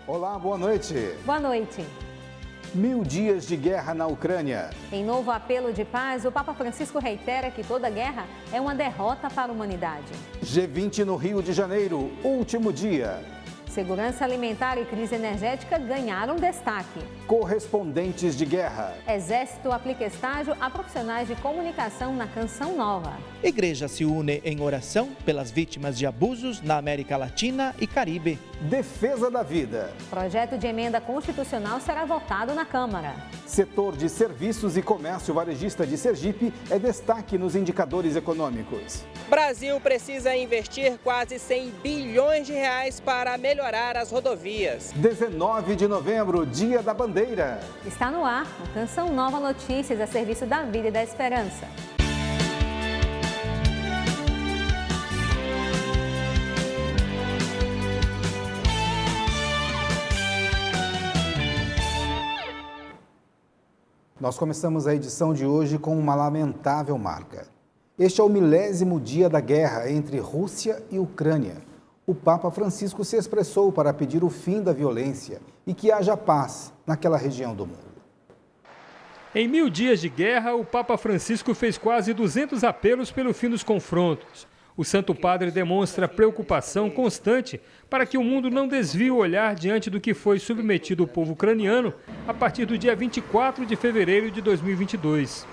Olá, boa noite. Boa noite. 1000 dias de guerra na Ucrânia. Em novo apelo de paz, o Papa Francisco reitera que toda guerra é uma derrota para a humanidade. G20 no Rio de Janeiro, último dia. Segurança alimentar e crise energética ganharam destaque. Correspondentes de guerra. Exército aplica estágio a profissionais de comunicação na Canção Nova. Igreja se une em oração pelas vítimas de abusos na América Latina e Caribe. Defesa da vida. Projeto de emenda constitucional será votado na Câmara. Setor de serviços e comércio varejista de Sergipe é destaque nos indicadores econômicos. Brasil precisa investir quase 100 bilhões de reais para melhorar as rodovias. 19 de novembro, Dia da Bandeira. Está no ar a Canção Nova Notícias a serviço da vida e da esperança. Nós começamos a edição de hoje com uma lamentável marca. Este é o 1000º dia da guerra entre Rússia e Ucrânia. O Papa Francisco se expressou para pedir o fim da violência e que haja paz naquela região do mundo. Em 1000 dias de guerra, o Papa Francisco fez quase 200 apelos pelo fim dos confrontos. O Santo Padre demonstra preocupação constante para que o mundo não desvie o olhar diante do que foi submetido o povo ucraniano a partir do dia 24 de fevereiro de 2022.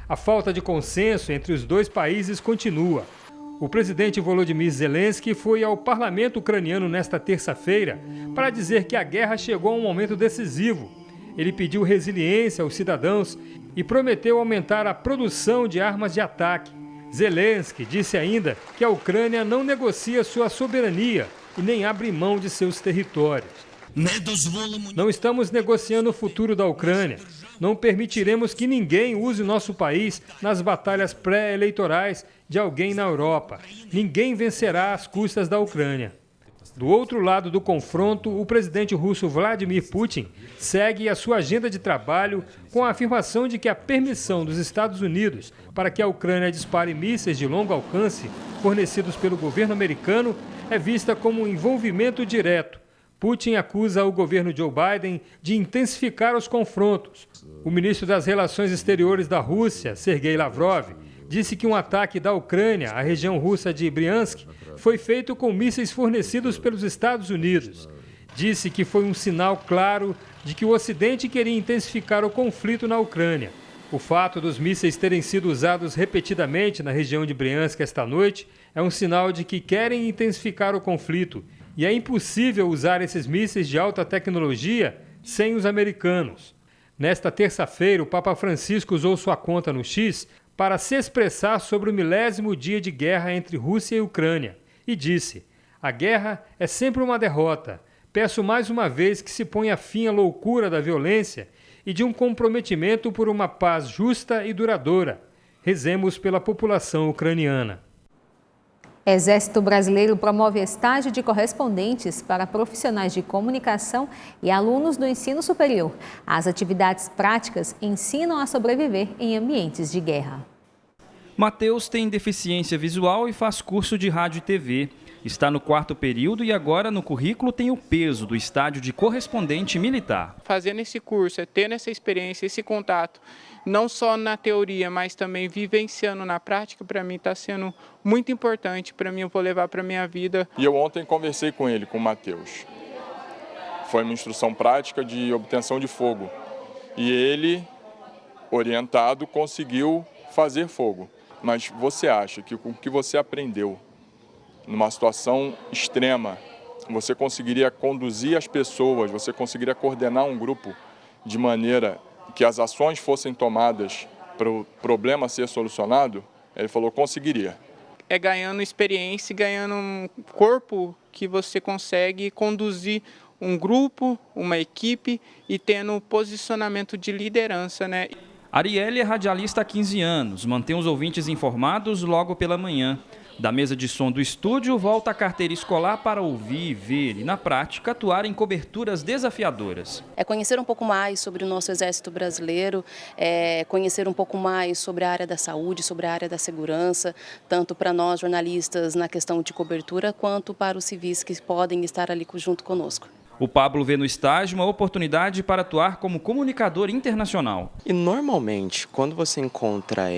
A falta de consenso entre os dois países continua. O presidente Volodymyr Zelensky foi ao parlamento ucraniano nesta terça-feira para dizer que a guerra chegou a um momento decisivo. Ele pediu resiliência aos cidadãos e prometeu aumentar a produção de armas de ataque. Zelensky disse ainda que a Ucrânia não negocia sua soberania e nem abre mão de seus territórios. Não estamos negociando o futuro da Ucrânia. Não permitiremos que ninguém use o nosso país nas batalhas pré-eleitorais de alguém na Europa. Ninguém vencerá às custas da Ucrânia. Do outro lado do confronto, o presidente russo Vladimir Putin segue a sua agenda de trabalho com a afirmação de que a permissão dos Estados Unidos para que a Ucrânia dispare mísseis de longo alcance fornecidos pelo governo americano é vista como um envolvimento direto. Putin acusa o governo Joe Biden de intensificar os confrontos. O ministro das Relações Exteriores da Rússia, Sergei Lavrov, disse que um ataque da Ucrânia à região russa de Bryansk foi feito com mísseis fornecidos pelos Estados Unidos. Disse que foi um sinal claro de que o Ocidente queria intensificar o conflito na Ucrânia. O fato dos mísseis terem sido usados repetidamente na região de Bryansk esta noite é um sinal de que querem intensificar o conflito e é impossível usar esses mísseis de alta tecnologia sem os americanos. Nesta terça-feira, o Papa Francisco usou sua conta no X para se expressar sobre o 1000º dia de guerra entre Rússia e Ucrânia e disse: "A guerra é sempre uma derrota. Peço mais uma vez que se ponha fim à loucura da violência e de um comprometimento por uma paz justa e duradoura. Rezemos pela população ucraniana." Exército Brasileiro promove estágio de correspondentes para profissionais de comunicação e alunos do ensino superior. As atividades práticas ensinam a sobreviver em ambientes de guerra. Matheus tem deficiência visual e faz curso de rádio e TV. Está no 4º período e agora no currículo tem o peso do estágio de correspondente militar. Fazendo esse curso, tendo essa experiência, esse contato, não só na teoria, mas também vivenciando na prática, para mim está sendo muito importante para mim, eu vou levar para a minha vida. E eu ontem conversei com ele, com o Matheus. Foi uma instrução prática de obtenção de fogo. E ele, orientado, conseguiu fazer fogo. Mas você acha que com o que você aprendeu numa situação extrema, você conseguiria conduzir as pessoas, você conseguiria coordenar um grupo de maneira que as ações fossem tomadas para o problema ser solucionado? Ele falou, conseguiria. É ganhando experiência, ganhando um corpo que você consegue conduzir um grupo, uma equipe e tendo posicionamento de liderança, né? Arielle é radialista há 15 anos, mantém os ouvintes informados logo pela manhã. Da mesa de som do estúdio, volta a carteira escolar para ouvir, ver e, na prática, atuar em coberturas desafiadoras. É conhecer um pouco mais sobre o nosso Exército Brasileiro, conhecer um pouco mais sobre a área da saúde, sobre a área da segurança, tanto para nós jornalistas na questão de cobertura, quanto para os civis que podem estar ali junto conosco. O Pablo vê no estágio uma oportunidade para atuar como comunicador internacional. E normalmente, quando você encontra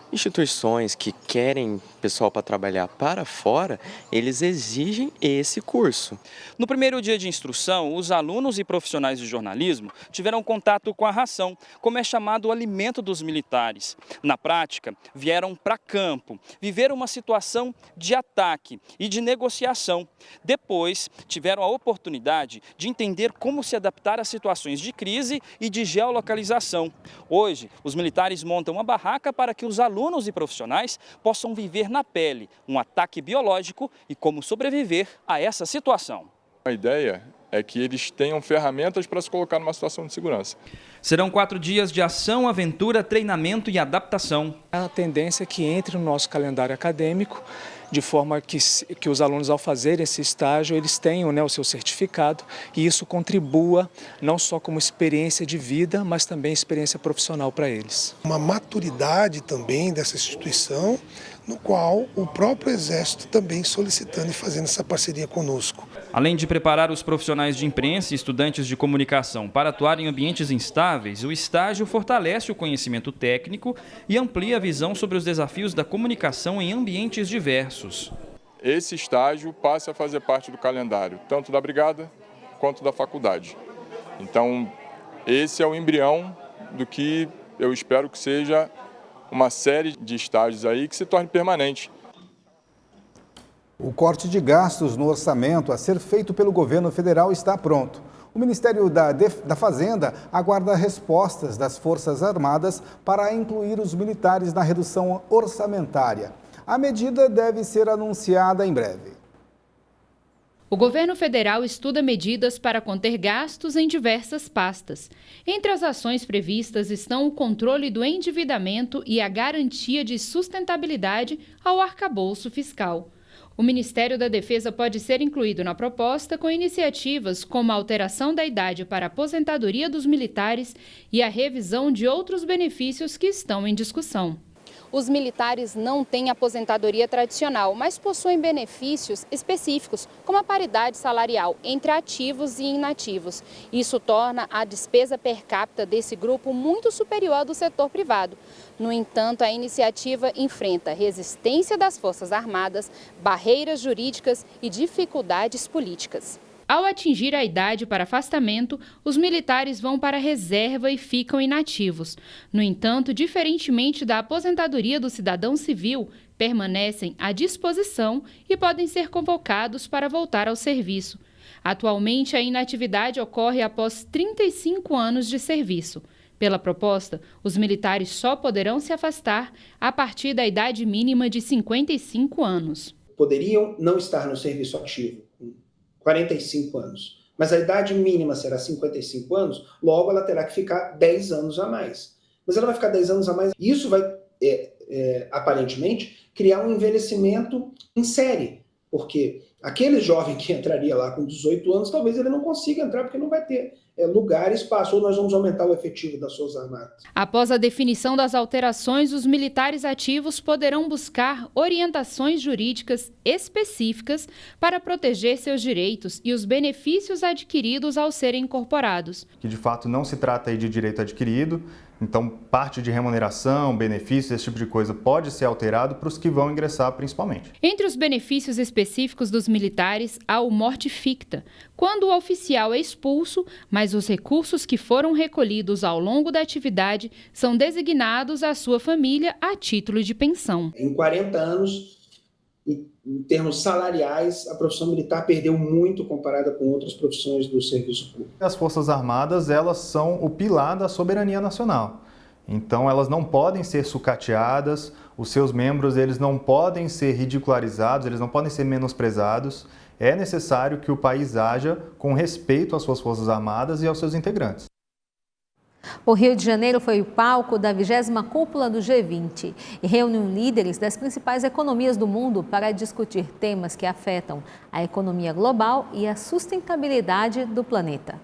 instituições que querem pessoal para trabalhar para fora, eles exigem esse curso. No primeiro dia de instrução, os alunos e profissionais de jornalismo tiveram contato com a ração, como é chamado o alimento dos militares. Na prática, vieram para campo, viveram uma situação de ataque e de negociação. Depois, tiveram a oportunidade de entender como se adaptar a situações de crise e de geolocalização. Hoje, os militares montam uma barraca para que os alunos e profissionais possam viver na pele um ataque biológico e como sobreviver a essa situação. A ideia é que eles tenham ferramentas para se colocar numa situação de segurança. Serão 4 dias de ação, aventura, treinamento e adaptação. A tendência é que entre no nosso calendário acadêmico, de forma que os alunos, ao fazerem esse estágio, eles tenham, o seu certificado e isso contribua não só como experiência de vida, mas também experiência profissional para eles. Uma maturidade também dessa instituição, no qual o próprio Exército também solicitando e fazendo essa parceria conosco. Além de preparar os profissionais de imprensa e estudantes de comunicação para atuar em ambientes instáveis, o estágio fortalece o conhecimento técnico e amplia a visão sobre os desafios da comunicação em ambientes diversos. Esse estágio passa a fazer parte do calendário, tanto da brigada quanto da faculdade. Então, esse é o embrião do que eu espero que seja uma série de estágios aí que se torne permanente. O corte de gastos no orçamento a ser feito pelo governo federal está pronto. O Ministério da Fazenda aguarda respostas das Forças Armadas para incluir os militares na redução orçamentária. A medida deve ser anunciada em breve. O governo federal estuda medidas para conter gastos em diversas pastas. Entre as ações previstas estão o controle do endividamento e a garantia de sustentabilidade ao arcabouço fiscal. O Ministério da Defesa pode ser incluído na proposta com iniciativas como a alteração da idade para a aposentadoria dos militares e a revisão de outros benefícios que estão em discussão. Os militares não têm aposentadoria tradicional, mas possuem benefícios específicos, como a paridade salarial entre ativos e inativos. Isso torna a despesa per capita desse grupo muito superior à do setor privado. No entanto, a iniciativa enfrenta resistência das Forças Armadas, barreiras jurídicas e dificuldades políticas. Ao atingir a idade para afastamento, os militares vão para a reserva e ficam inativos. No entanto, diferentemente da aposentadoria do cidadão civil, permanecem à disposição e podem ser convocados para voltar ao serviço. Atualmente, a inatividade ocorre após 35 anos de serviço. Pela proposta, os militares só poderão se afastar a partir da idade mínima de 55 anos. Poderiam não estar no serviço ativo 45 anos, mas a idade mínima será 55 anos, logo ela terá que ficar 10 anos a mais. Mas ela vai ficar 10 anos a mais, e isso vai, aparentemente, criar um envelhecimento em série, porque aquele jovem que entraria lá com 18 anos, talvez ele não consiga entrar, porque não vai ter lugar e espaço, ou nós vamos aumentar o efetivo das Forças Armadas. Após a definição das alterações, os militares ativos poderão buscar orientações jurídicas específicas para proteger seus direitos e os benefícios adquiridos ao serem incorporados. Que de fato não se trata aí de direito adquirido, então parte de remuneração, benefícios, esse tipo de coisa pode ser alterado para os que vão ingressar principalmente. Entre os benefícios específicos dos militares há o morte ficta, quando o oficial é expulso, mas os recursos que foram recolhidos ao longo da atividade são designados à sua família a título de pensão. Em 40 anos, em termos salariais, a profissão militar perdeu muito comparada com outras profissões do serviço público. As Forças Armadas, elas são o pilar da soberania nacional. Então, elas não podem ser sucateadas, os seus membros eles não podem ser ridicularizados, eles não podem ser menosprezados. É necessário que o país haja com respeito às suas Forças Armadas e aos seus integrantes. O Rio de Janeiro foi o palco da 20ª cúpula do G20 e reuniu líderes das principais economias do mundo para discutir temas que afetam a economia global e a sustentabilidade do planeta.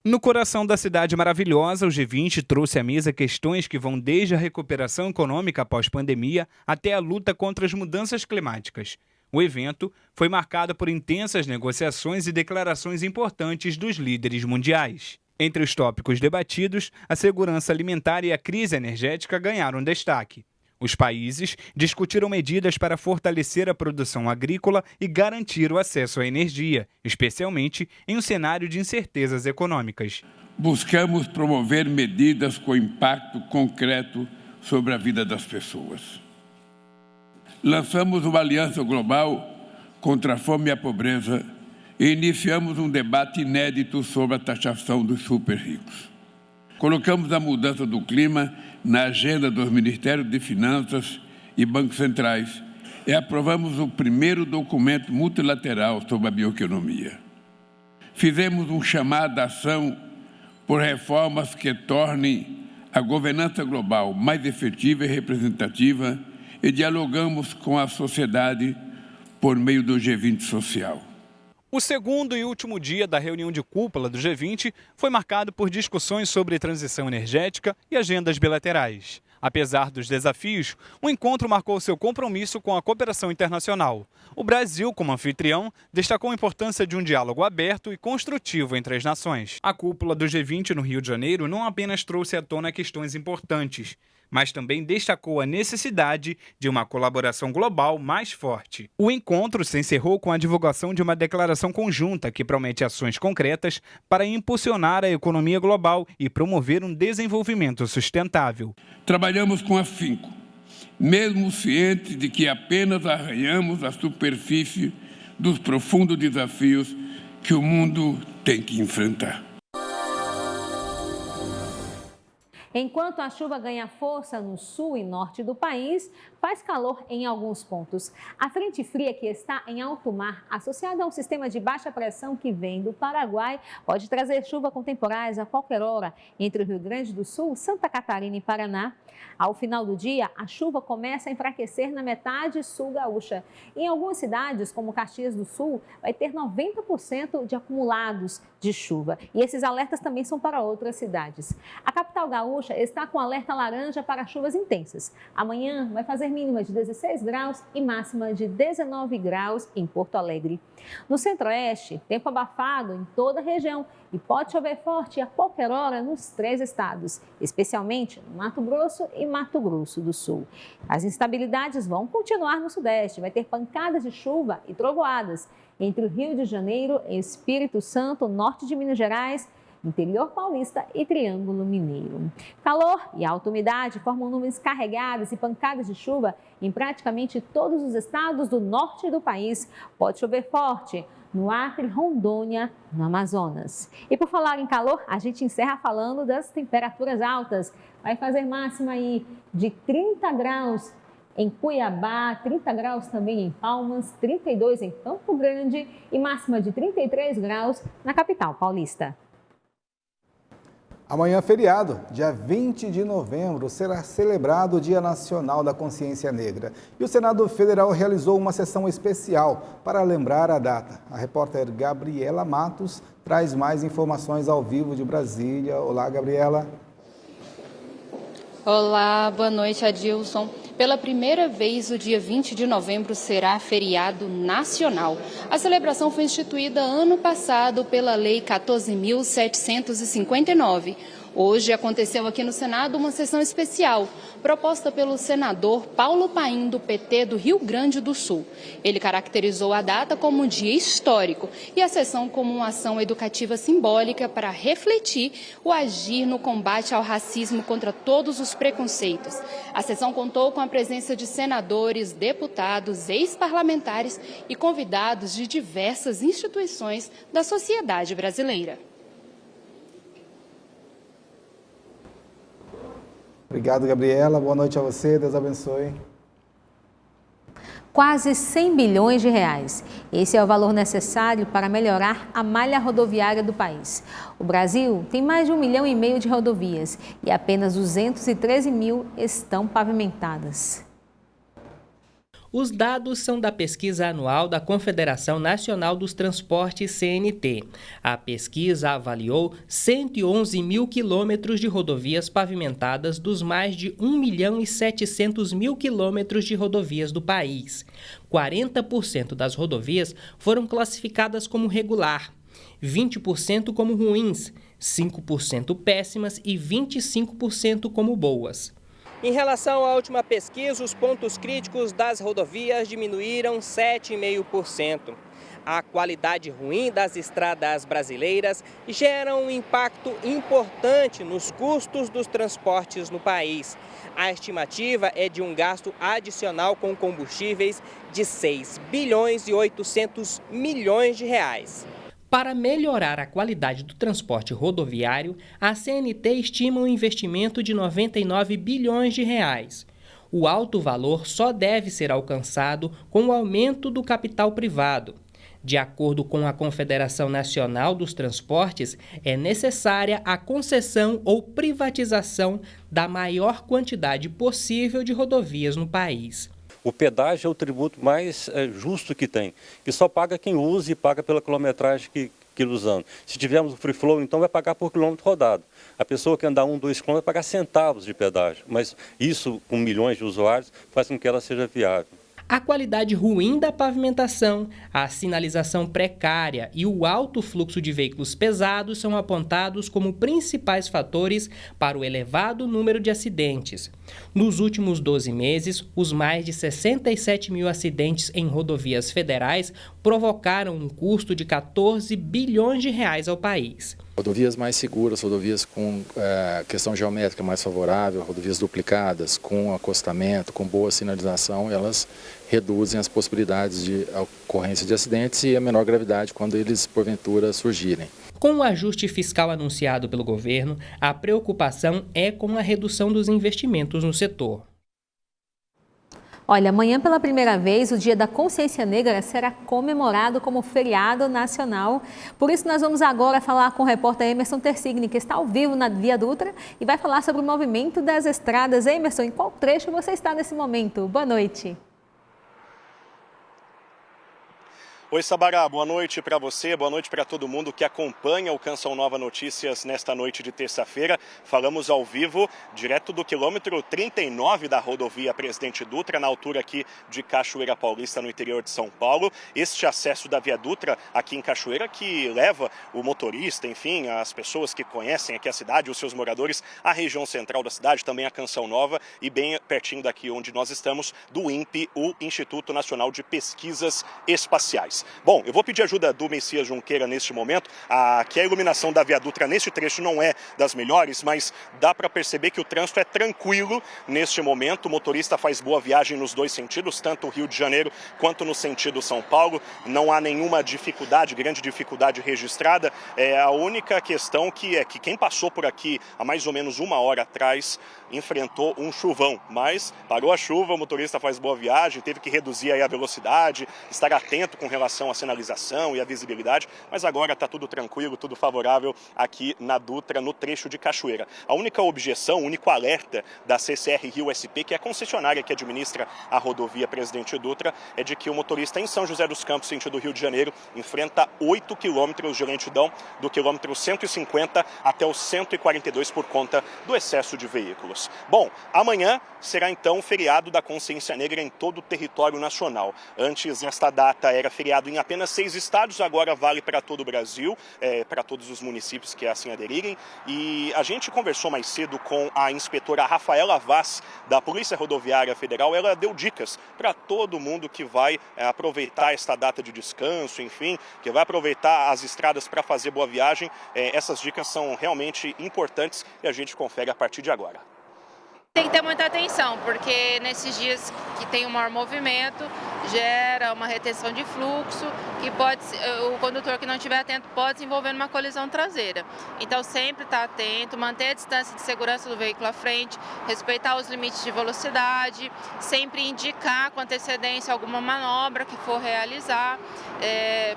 No coração da cidade maravilhosa, o G20 trouxe à mesa questões que vão desde a recuperação econômica após pandemia até a luta contra as mudanças climáticas. O evento foi marcado por intensas negociações e declarações importantes dos líderes mundiais. Entre os tópicos debatidos, a segurança alimentar e a crise energética ganharam destaque. Os países discutiram medidas para fortalecer a produção agrícola e garantir o acesso à energia, especialmente em um cenário de incertezas econômicas. Buscamos promover medidas com impacto concreto sobre a vida das pessoas. Lançamos uma aliança global contra a fome e a pobreza e iniciamos um debate inédito sobre a taxação dos super-ricos. Colocamos a mudança do clima na agenda dos Ministérios de Finanças e bancos centrais e aprovamos o primeiro documento multilateral sobre a bioeconomia. Fizemos um chamado à ação por reformas que tornem a governança global mais efetiva e representativa e dialogamos com a sociedade por meio do G20 social. O segundo e último dia da reunião de cúpula do G20 foi marcado por discussões sobre transição energética e agendas bilaterais. Apesar dos desafios, o encontro marcou seu compromisso com a cooperação internacional. O Brasil, como anfitrião, destacou a importância de um diálogo aberto e construtivo entre as nações. A cúpula do G20 no Rio de Janeiro não apenas trouxe à tona questões importantes, mas também destacou a necessidade de uma colaboração global mais forte. O encontro se encerrou com a divulgação de uma declaração conjunta que promete ações concretas para impulsionar a economia global e promover um desenvolvimento sustentável. Trabalhamos com afinco, mesmo cientes de que apenas arranhamos a superfície dos profundos desafios que o mundo tem que enfrentar. Enquanto a chuva ganha força no sul e norte do país, faz calor em alguns pontos. A frente fria que está em alto mar, associada a um sistema de baixa pressão que vem do Paraguai, pode trazer chuva com temporais a qualquer hora entre o Rio Grande do Sul, Santa Catarina e Paraná. Ao final do dia, a chuva começa a enfraquecer na metade sul gaúcha. Em algumas cidades, como Caxias do Sul, vai ter 90% de acumulados de chuva. E esses alertas também são para outras cidades. A capital gaúcha está com alerta laranja para chuvas intensas. Amanhã vai fazer mínima de 16 graus e máxima de 19 graus em Porto Alegre. No centro-oeste, tempo abafado em toda a região e pode chover forte a qualquer hora nos 3 estados, especialmente no Mato Grosso e Mato Grosso do Sul. As instabilidades vão continuar no sudeste, vai ter pancadas de chuva e trovoadas entre o Rio de Janeiro, Espírito Santo, norte de Minas Gerais, interior paulista e Triângulo Mineiro. Calor e alta umidade formam nuvens carregadas e pancadas de chuva em praticamente todos os estados do norte do país. Pode chover forte no Acre, Rondônia, no Amazonas. E por falar em calor, a gente encerra falando das temperaturas altas. Vai fazer máxima aí de 30 graus em Cuiabá, 30 graus também em Palmas, 32 em Campo Grande e máxima de 33 graus na capital paulista. Amanhã, feriado, dia 20 de novembro, será celebrado o Dia Nacional da Consciência Negra. E o Senado Federal realizou uma sessão especial para lembrar a data. A repórter Gabriela Matos traz mais informações ao vivo de Brasília. Olá, Gabriela. Olá, boa noite, Adilson. Pela primeira vez, o dia 20 de novembro será feriado nacional. A celebração foi instituída ano passado pela Lei 14.759. Hoje aconteceu aqui no Senado uma sessão especial, proposta pelo senador Paulo Paim, do PT do Rio Grande do Sul. Ele caracterizou a data como um dia histórico e a sessão como uma ação educativa simbólica para refletir o agir no combate ao racismo contra todos os preconceitos. A sessão contou com a presença de senadores, deputados, ex-parlamentares e convidados de diversas instituições da sociedade brasileira. Obrigado, Gabriela. Boa noite a você. Deus abençoe. Quase 100 bilhões de reais. Esse é o valor necessário para melhorar a malha rodoviária do país. O Brasil tem mais de 1,5 milhão de rodovias e apenas 213 mil estão pavimentadas. Os dados são da pesquisa anual da Confederação Nacional dos Transportes, CNT. A pesquisa avaliou 111 mil quilômetros de rodovias pavimentadas dos mais de 1.700.000 quilômetros de rodovias do país. 40% das rodovias foram classificadas como regular, 20% como ruins, 5% péssimas e 25% como boas. Em relação à última pesquisa, os pontos críticos das rodovias diminuíram 7,5%. A qualidade ruim das estradas brasileiras gera um impacto importante nos custos dos transportes no país. A estimativa é de um gasto adicional com combustíveis de 6 bilhões e 800 milhões de reais. Para melhorar a qualidade do transporte rodoviário, a CNT estima um investimento de 99 bilhões de reais. O alto valor só deve ser alcançado com o aumento do capital privado. De acordo com a Confederação Nacional dos Transportes, é necessária a concessão ou privatização da maior quantidade possível de rodovias no país. O pedágio é o tributo mais justo que tem, que só paga quem usa e paga pela quilometragem que usando. Se tivermos o free flow, então vai pagar por quilômetro rodado. A pessoa que andar 1, 2 quilômetros vai pagar centavos de pedágio, mas isso, com milhões de usuários, faz com que ela seja viável. A qualidade ruim da pavimentação, a sinalização precária e o alto fluxo de veículos pesados são apontados como principais fatores para o elevado número de acidentes. Nos últimos 12 meses, os mais de 67 mil acidentes em rodovias federais provocaram um custo de 14 bilhões de reais ao país. Rodovias mais seguras, rodovias com questão geométrica mais favorável, rodovias duplicadas, com acostamento, com boa sinalização, elas reduzem as possibilidades de ocorrência de acidentes e a menor gravidade quando eles, porventura, surgirem. Com o ajuste fiscal anunciado pelo governo, a preocupação é com a redução dos investimentos no setor. Olha, amanhã pela primeira vez o Dia da Consciência Negra será comemorado como feriado nacional. Por isso nós vamos agora falar com o repórter Emerson Tersigni, que está ao vivo na Via Dutra e vai falar sobre o movimento das estradas. Emerson, em qual trecho você está nesse momento? Boa noite. Oi, Sabará, boa noite para você, boa noite para todo mundo que acompanha o Canção Nova Notícias nesta noite de terça-feira. Falamos ao vivo, direto do quilômetro 39 da rodovia Presidente Dutra, na altura aqui de Cachoeira Paulista, no interior de São Paulo. Este acesso da Via Dutra aqui em Cachoeira que leva o motorista, enfim, as pessoas que conhecem aqui a cidade, os seus moradores, à região central da cidade, também a Canção Nova e bem pertinho daqui onde nós estamos, do INPE, o Instituto Nacional de Pesquisas Espaciais. Bom, eu vou pedir ajuda do Messias Junqueira neste momento, que a iluminação da Via Dutra neste trecho não é das melhores, mas dá para perceber que o trânsito é tranquilo neste momento. O motorista faz boa viagem nos dois sentidos, tanto o Rio de Janeiro quanto no sentido São Paulo. Não há nenhuma dificuldade, grande dificuldade registrada. A única questão que quem passou por aqui há mais ou menos uma hora atrás enfrentou um chuvão, mas parou a chuva, o motorista faz boa viagem, teve que reduzir aí a velocidade, estar atento com relação à sinalização e à visibilidade, mas agora está tudo tranquilo, tudo favorável aqui na Dutra, no trecho de Cachoeira. A única objeção, o único alerta da CCR Rio SP, que é a concessionária que administra a rodovia Presidente Dutra, é de que o motorista em São José dos Campos, sentido Rio de Janeiro, enfrenta 8 quilômetros de lentidão do quilômetro 150 até o 142 por conta do excesso de veículos. Bom, amanhã será então feriado da Consciência Negra em todo o território nacional. Antes, esta data era feriado em apenas 6 estados, agora vale para todo o Brasil, para todos os municípios que assim aderirem. E a gente conversou mais cedo com a inspetora Rafaela Vaz, da Polícia Rodoviária Federal. Ela deu dicas para todo mundo que vai aproveitar esta data de descanso, enfim, que vai aproveitar as estradas para fazer boa viagem. Essas dicas são realmente importantes e a gente confere a partir de agora. Tem que ter muita atenção, porque nesses dias que tem um maior movimento, gera uma retenção de fluxo, que o condutor que não estiver atento pode se envolver numa colisão traseira. Então sempre estar atento, manter a distância de segurança do veículo à frente, respeitar os limites de velocidade, sempre indicar com antecedência alguma manobra que for realizar,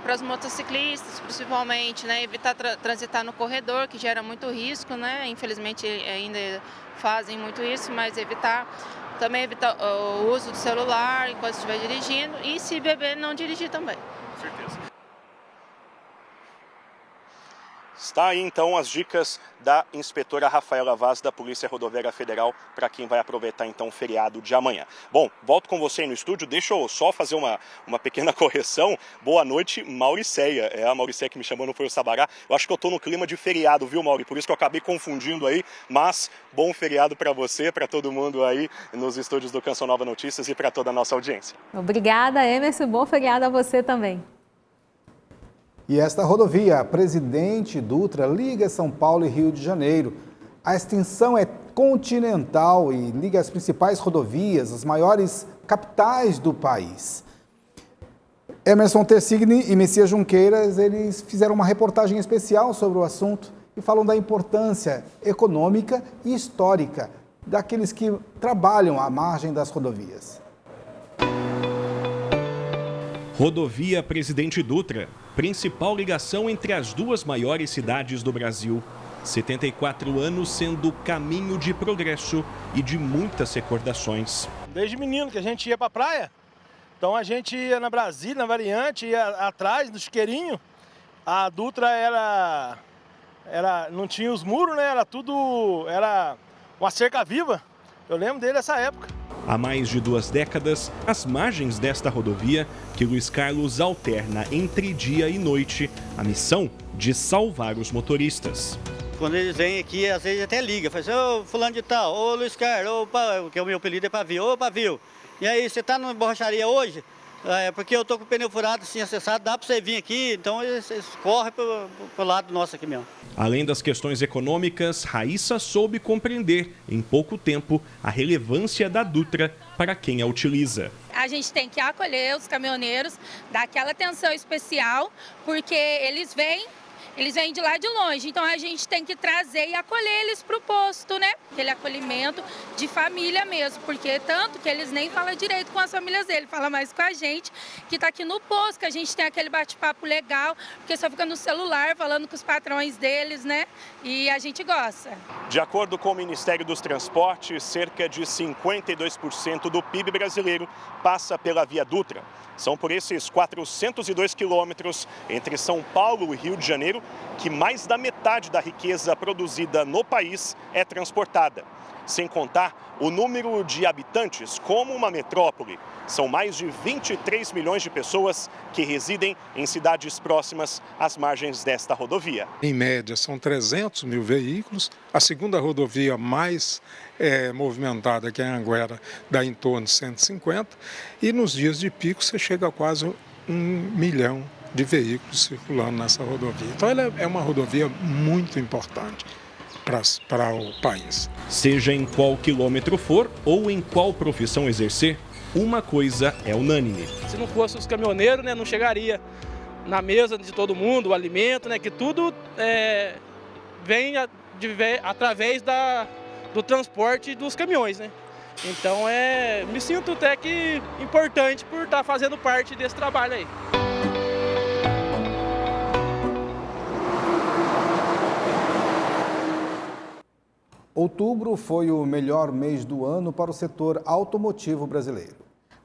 para os motociclistas principalmente, né, evitar transitar no corredor, que gera muito risco, né, infelizmente ainda fazem muito isso, mas evitar Também evitar o uso do celular enquanto estiver dirigindo e, se beber, não dirigir também. Com certeza. Está aí então as dicas da inspetora Rafaela Vaz da Polícia Rodoviária Federal para quem vai aproveitar então o feriado de amanhã. Bom, volto com você aí no estúdio, deixa eu só fazer uma pequena correção. Boa noite, Mauricéia. É a Mauricéia que me chamou, não foi o Sabará. Eu acho que eu estou no clima de feriado, viu, Mauri? Por isso que eu acabei confundindo aí, mas bom feriado para você, para todo mundo aí nos estúdios do Canção Nova Notícias e para toda a nossa audiência. Obrigada, Emerson. Bom feriado a você também. E esta rodovia, Presidente Dutra, liga São Paulo e Rio de Janeiro. A extensão é continental e liga as principais rodovias, as maiores capitais do país. Emerson Tessigni e Messias Junqueiras, eles fizeram uma reportagem especial sobre o assunto e falam da importância econômica e histórica daqueles que trabalham à margem das rodovias. Rodovia Presidente Dutra, principal ligação entre as duas maiores cidades do Brasil. 74 anos sendo caminho de progresso e de muitas recordações. Desde menino que a gente ia para a praia, então a gente ia na Brasília, na Variante, ia atrás do Chiqueirinho. A Dutra não tinha os muros, né? Era uma cerca viva. Eu lembro dele nessa época. Há mais de 2 décadas, as margens desta rodovia, que Luiz Carlos alterna entre dia e noite, a missão de salvar os motoristas. Quando eles vêm aqui, às vezes até liga, fala assim, ô fulano de tal, ô Luiz Carlos, que é o meu apelido é Pavio, ô Pavio, e aí, você tá numa borracharia hoje? É porque eu tô com o pneu furado, assim, acessado, dá para você vir aqui, então eles correm pro lado nosso aqui mesmo. Além das questões econômicas, Raíssa soube compreender, em pouco tempo, a relevância da Dutra para quem a utiliza. A gente tem que acolher os caminhoneiros, dar aquela atenção especial, porque eles vêm de lá de longe, então a gente tem que trazer e acolher eles para o posto, né? Aquele acolhimento de família mesmo, porque tanto que eles nem falam direito com as famílias dele, fala mais com a gente que está aqui no posto, que a gente tem aquele bate-papo legal, porque só fica no celular falando com os patrões deles, né? E a gente gosta. De acordo com o Ministério dos Transportes, cerca de 52% do PIB brasileiro passa pela Via Dutra. São por esses 402 quilômetros entre São Paulo e Rio de Janeiro que mais da metade da riqueza produzida no país é transportada. Sem contar o número de habitantes como uma metrópole. São mais de 23 milhões de pessoas que residem em cidades próximas às margens desta rodovia. Em média, são 300 mil veículos. A segunda rodovia mais movimentada, que é a Anguera, dá em torno de 150. E nos dias de pico, você chega a quase 1 milhão de veículos circulando nessa rodovia. Então, ela é uma rodovia muito importante para o país. Seja em qual quilômetro for ou em qual profissão exercer, uma coisa é unânime. Se não fosse os caminhoneiros, né, não chegaria na mesa de todo mundo o alimento, né, que tudo vem através do transporte dos caminhões, né? Então me sinto até que importante por estar fazendo parte desse trabalho aí. Outubro foi o melhor mês do ano para o setor automotivo brasileiro.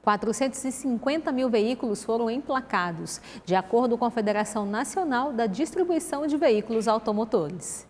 450 mil veículos foram emplacados, de acordo com a Federação Nacional da Distribuição de Veículos Automotores.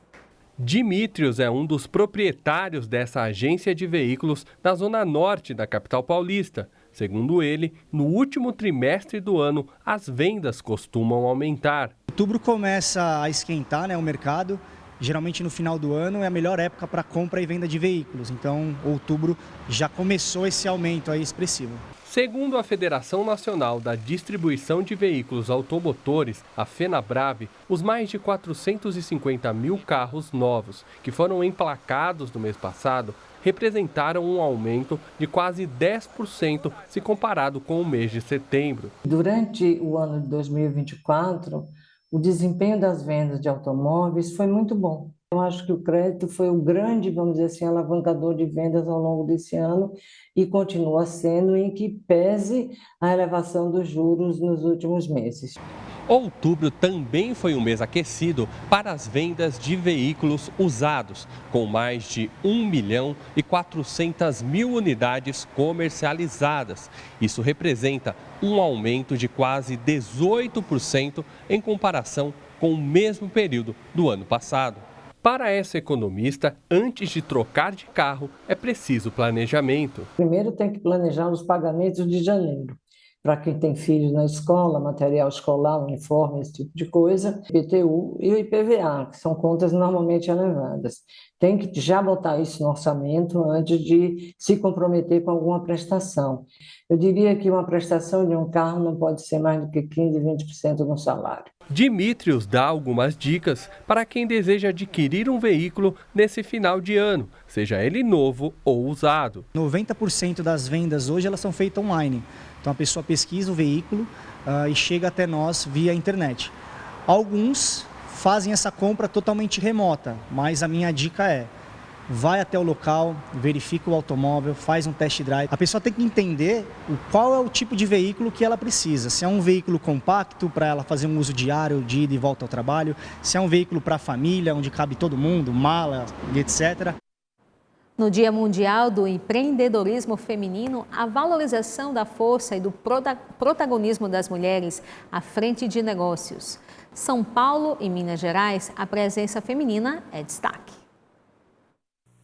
Dimitrios é um dos proprietários dessa agência de veículos na zona norte da capital paulista. Segundo ele, no último trimestre do ano, as vendas costumam aumentar. Outubro começa a esquentar, o mercado. Geralmente no final do ano é a melhor época para compra e venda de veículos. Então, outubro já começou esse aumento aí expressivo. Segundo a Federação Nacional da Distribuição de Veículos Automotores, a FenaBrave, os mais de 450 mil carros novos que foram emplacados no mês passado representaram um aumento de quase 10% se comparado com o mês de setembro. Durante o ano de 2024, o desempenho das vendas de automóveis foi muito bom. Eu acho que o crédito foi o grande, vamos dizer assim, alavancador de vendas ao longo desse ano e continua sendo, em que pese a elevação dos juros nos últimos meses. Outubro também foi um mês aquecido para as vendas de veículos usados, com mais de 1.400.000 unidades comercializadas. Isso representa um aumento de quase 18% em comparação com o mesmo período do ano passado. Para essa economista, antes de trocar de carro, é preciso planejamento. Primeiro tem que planejar os pagamentos de janeiro. Para quem tem filhos na escola, material escolar, uniforme, esse tipo de coisa, IPTU e o IPVA, que são contas normalmente elevadas. Tem que já botar isso no orçamento antes de se comprometer com alguma prestação. Eu diria que uma prestação de um carro não pode ser mais do que 15%, 20% do salário. Dimitrios dá algumas dicas para quem deseja adquirir um veículo nesse final de ano, seja ele novo ou usado. 90% das vendas hoje elas são feitas online. Então a pessoa pesquisa o veículo e chega até nós via internet. Alguns fazem essa compra totalmente remota, mas a minha dica é: vai até o local, verifica o automóvel, faz um test drive. A pessoa tem que entender qual é o tipo de veículo que ela precisa. Se é um veículo compacto para ela fazer um uso diário de ida e volta ao trabalho, se é um veículo para a família, onde cabe todo mundo, mala, etc. No Dia Mundial do Empreendedorismo Feminino, a valorização da força e do protagonismo das mulheres à frente de negócios. São Paulo e Minas Gerais, a presença feminina é destaque.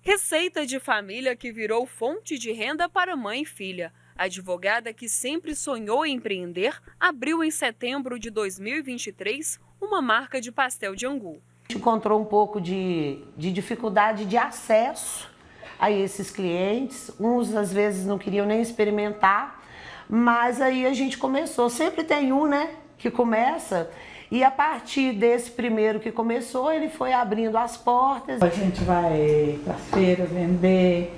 Receita de família que virou fonte de renda para mãe e filha. A advogada que sempre sonhou em empreender abriu em setembro de 2023 uma marca de pastel de angu. A gente encontrou um pouco de dificuldade de acesso a esses clientes. Uns às vezes não queriam nem experimentar, mas aí a gente começou. Sempre tem um, né, que começa. E a partir desse primeiro que começou, ele foi abrindo as portas. A gente vai para a feira vender,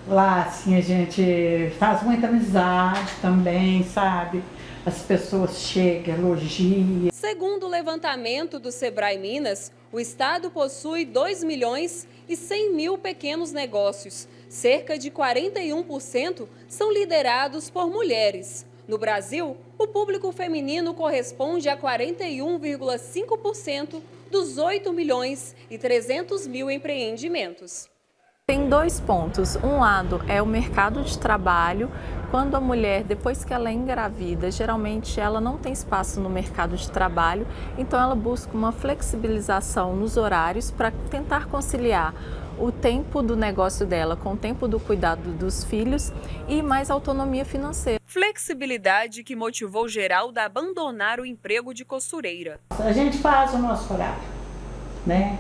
lá assim a gente faz muita amizade também, sabe? As pessoas chegam, elogiam. Segundo o levantamento do Sebrae Minas, o estado possui 2.100.000 pequenos negócios. Cerca de 41% são liderados por mulheres. No Brasil, o público feminino corresponde a 41,5% dos 8.300.000 empreendimentos. Tem dois pontos. Um lado é o mercado de trabalho. Quando a mulher, depois que ela é engravida, geralmente ela não tem espaço no mercado de trabalho, então ela busca uma flexibilização nos horários para tentar conciliar o tempo do negócio dela com o tempo do cuidado dos filhos e mais autonomia financeira. Flexibilidade que motivou Geralda a abandonar o emprego de costureira. A gente faz o nosso horário, né?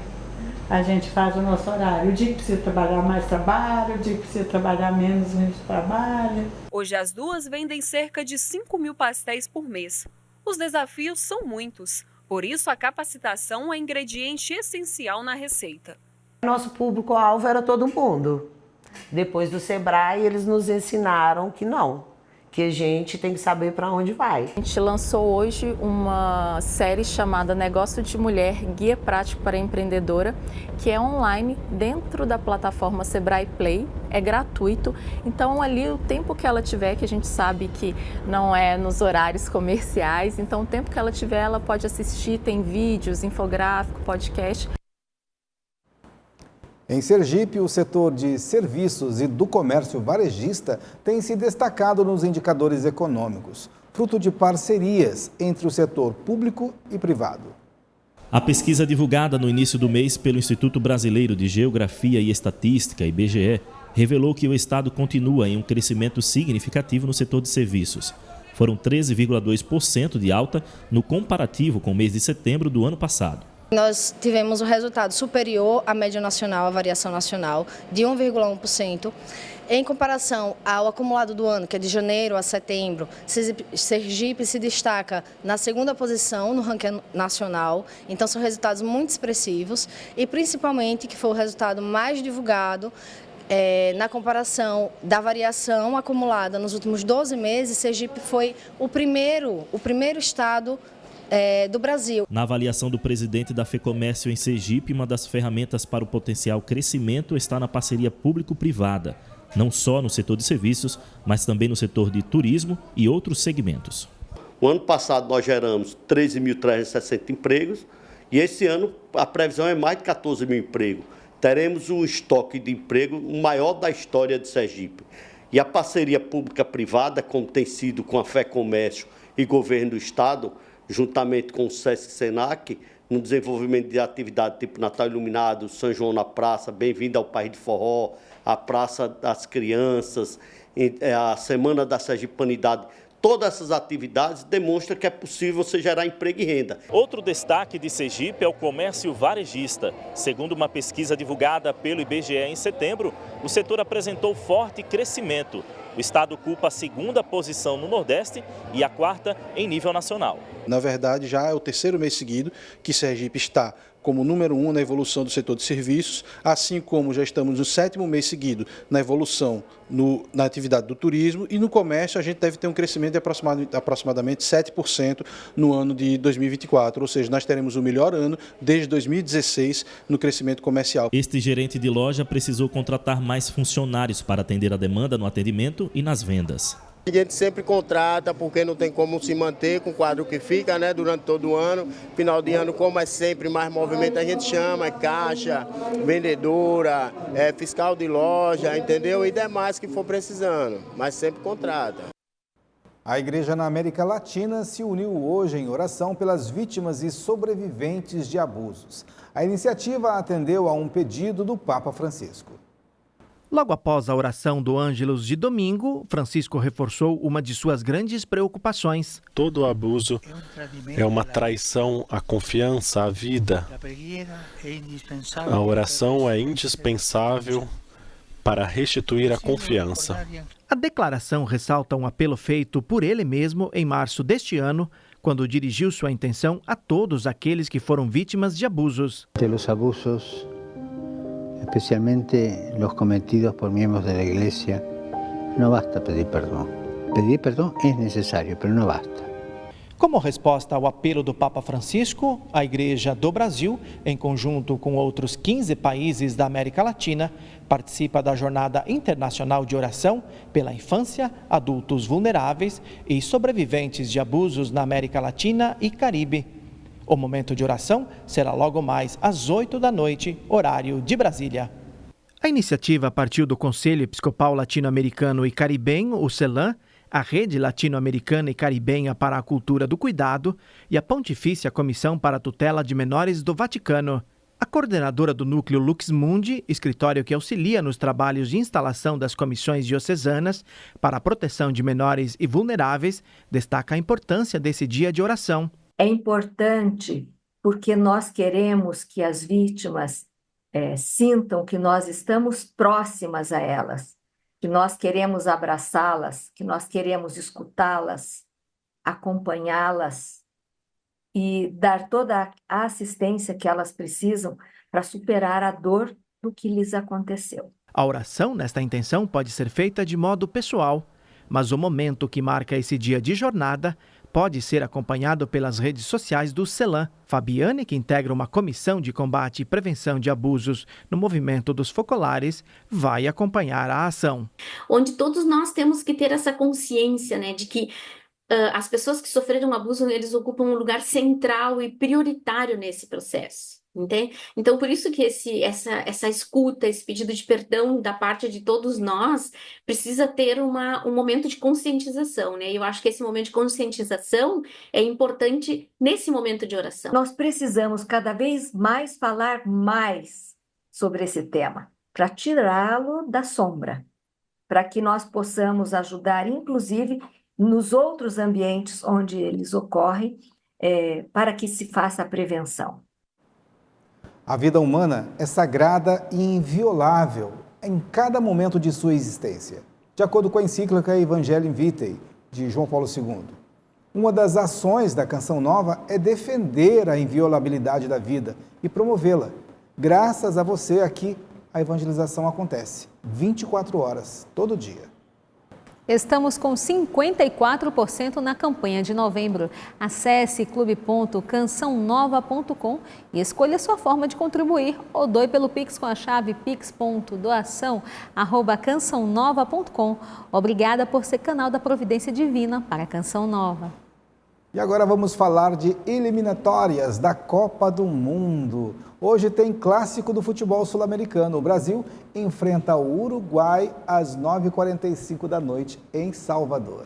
A gente faz o nosso horário. O dia que precisa trabalhar mais, trabalha. O dia que precisa trabalhar menos, a gente trabalha. Hoje as duas vendem cerca de 5.000 pastéis por mês. Os desafios são muitos, por isso a capacitação é ingrediente essencial na receita. Nosso público-alvo era todo mundo. Depois do Sebrae, eles nos ensinaram que não, que a gente tem que saber para onde vai. A gente lançou hoje uma série chamada Negócio de Mulher, Guia Prático para Empreendedora, que é online dentro da plataforma Sebrae Play, é gratuito. Então ali o tempo que ela tiver, que a gente sabe que não é nos horários comerciais, então o tempo que ela tiver, ela pode assistir, tem vídeos, infográfico, podcast. Em Sergipe, o setor de serviços e do comércio varejista tem se destacado nos indicadores econômicos, fruto de parcerias entre o setor público e privado. A pesquisa divulgada no início do mês pelo Instituto Brasileiro de Geografia e Estatística, IBGE, revelou que o estado continua em um crescimento significativo no setor de serviços. Foram 13,2% de alta no comparativo com o mês de setembro do ano passado. Nós tivemos um resultado superior à média nacional, à variação nacional, de 1,1%. Em comparação ao acumulado do ano, que é de janeiro a setembro, Sergipe se destaca na segunda posição no ranking nacional, então são resultados muito expressivos e principalmente, que foi o resultado mais divulgado, na comparação da variação acumulada nos últimos 12 meses, Sergipe foi o primeiro estado do Brasil. Na avaliação do presidente da FEComércio em Sergipe, uma das ferramentas para o potencial crescimento está na parceria público-privada, não só no setor de serviços, mas também no setor de turismo e outros segmentos. O ano passado nós geramos 13.360 empregos e esse ano a previsão é mais de 14 mil empregos. Teremos um estoque de emprego maior da história de Sergipe. E a parceria pública-privada, como tem sido com a FEComércio e governo do Estado, juntamente com o SESC-SENAC, no desenvolvimento de atividades tipo Natal Iluminado, São João na Praça, Bem-vindo ao País de Forró, a Praça das Crianças, a Semana da Sergipanidade. Todas essas atividades demonstram que é possível você gerar emprego e renda. Outro destaque de Sergipe é o comércio varejista. Segundo uma pesquisa divulgada pelo IBGE em setembro, o setor apresentou forte crescimento. O estado ocupa a segunda posição no Nordeste e a quarta em nível nacional. Na verdade, já é o terceiro mês seguido que Sergipe está como número 1 na evolução do setor de serviços, assim como já estamos no 7º mês seguido na evolução na atividade do turismo, e no comércio a gente deve ter um crescimento de aproximadamente 7% no ano de 2024, ou seja, nós teremos o melhor ano desde 2016 no crescimento comercial. Este gerente de loja precisou contratar mais funcionários para atender a demanda no atendimento e nas vendas. A gente sempre contrata porque não tem como se manter com o quadro que fica, né, durante todo o ano. Final de ano, como é sempre mais movimento, a gente chama, é caixa, vendedora, fiscal de loja, entendeu? E demais que for precisando, mas sempre contrata. A Igreja na América Latina se uniu hoje em oração pelas vítimas e sobreviventes de abusos. A iniciativa atendeu a um pedido do Papa Francisco. Logo após a oração do Ângelus de domingo, Francisco reforçou uma de suas grandes preocupações. Todo abuso é uma traição à confiança, à vida. A oração é indispensável para restituir a confiança. A declaração ressalta um apelo feito por ele mesmo em março deste ano, quando dirigiu sua intenção a todos aqueles que foram vítimas de abusos. Os abusos, especialmente los cometidos por miembros de la Iglesia, no basta pedir perdón. Pedir perdón es necesario, pero no basta. Como resposta ao apelo do Papa Francisco, a Igreja do Brasil, em conjunto com outros 15 países da América Latina, participa da Jornada Internacional de Oração pela Infância, Adultos Vulneráveis e Sobreviventes de Abusos na América Latina e Caribe. O momento de oração será logo mais às 8 da noite, horário de Brasília. A iniciativa partiu do Conselho Episcopal Latino-Americano e Caribenho, o CELAM, a Rede Latino-Americana e Caribenha para a Cultura do Cuidado e a Pontifícia Comissão para a Tutela de Menores do Vaticano. A coordenadora do núcleo Lux Mundi, escritório que auxilia nos trabalhos de instalação das comissões diocesanas para a proteção de menores e vulneráveis, destaca a importância desse dia de oração. É importante porque nós queremos que as vítimas sintam que nós estamos próximas a elas, que nós queremos abraçá-las, que nós queremos escutá-las, acompanhá-las e dar toda a assistência que elas precisam para superar a dor do que lhes aconteceu. A oração nesta intenção pode ser feita de modo pessoal, mas o momento que marca esse dia de jornada pode ser acompanhado pelas redes sociais do CELAM. Fabiane, que integra uma comissão de combate e prevenção de abusos no movimento dos focolares, vai acompanhar a ação. Onde todos nós temos que ter essa consciência, né, de que as pessoas que sofreram abuso, eles ocupam um lugar central e prioritário nesse processo. Entende? Então, por isso que essa escuta, esse pedido de perdão da parte de todos nós precisa ter um momento de conscientização, né? Eu acho que esse momento de conscientização é importante nesse momento de oração. Nós precisamos cada vez mais falar mais sobre esse tema, para tirá-lo da sombra, para que nós possamos ajudar, inclusive, nos outros ambientes onde eles ocorrem, para que se faça a prevenção. A vida humana é sagrada e inviolável em cada momento de sua existência, de acordo com a encíclica Evangelii Vitae, de João Paulo II. Uma das ações da Canção Nova é defender a inviolabilidade da vida e promovê-la. Graças a você aqui, a evangelização acontece 24 horas, todo dia. Estamos com 54% na campanha de novembro. Acesse clube.cançãonova.com e escolha sua forma de contribuir ou doe pelo Pix com a chave pix.doação@cançãonova.com. Obrigada por ser canal da Providência Divina para a Canção Nova. E agora vamos falar de eliminatórias da Copa do Mundo. Hoje tem clássico do futebol sul-americano. O Brasil enfrenta o Uruguai às 9h45 da noite em Salvador.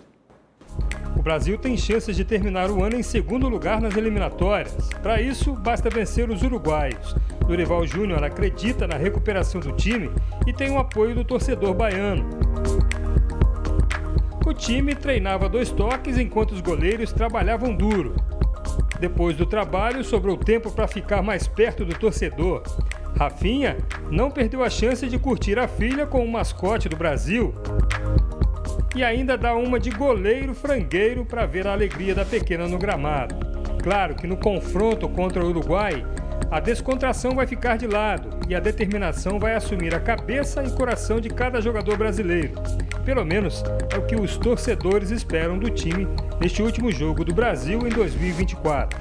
O Brasil tem chances de terminar o ano em segundo lugar nas eliminatórias. Para isso, basta vencer os uruguaios. Dorival Júnior acredita na recuperação do time e tem o apoio do torcedor baiano. O time treinava 2 toques enquanto os goleiros trabalhavam duro. Depois do trabalho, sobrou tempo para ficar mais perto do torcedor. Rafinha não perdeu a chance de curtir a filha com o mascote do Brasil. E ainda dá uma de goleiro frangueiro para ver a alegria da pequena no gramado. Claro que no confronto contra o Uruguai, a descontração vai ficar de lado e a determinação vai assumir a cabeça e coração de cada jogador brasileiro. Pelo menos é o que os torcedores esperam do time neste último jogo do Brasil em 2024.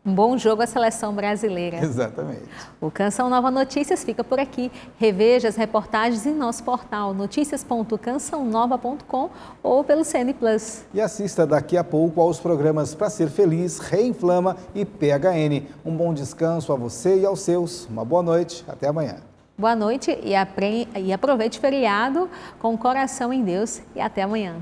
Um bom jogo à seleção brasileira. Exatamente. O Canção Nova Notícias fica por aqui. Reveja as reportagens em nosso portal noticias.cançãonova.com ou pelo CN Plus. E assista daqui a pouco aos programas Pra Ser Feliz, Reinflama e PHN. Um bom descanso a você e aos seus. Uma boa noite. Até amanhã. Boa noite e aproveite o feriado com o coração em Deus e até amanhã.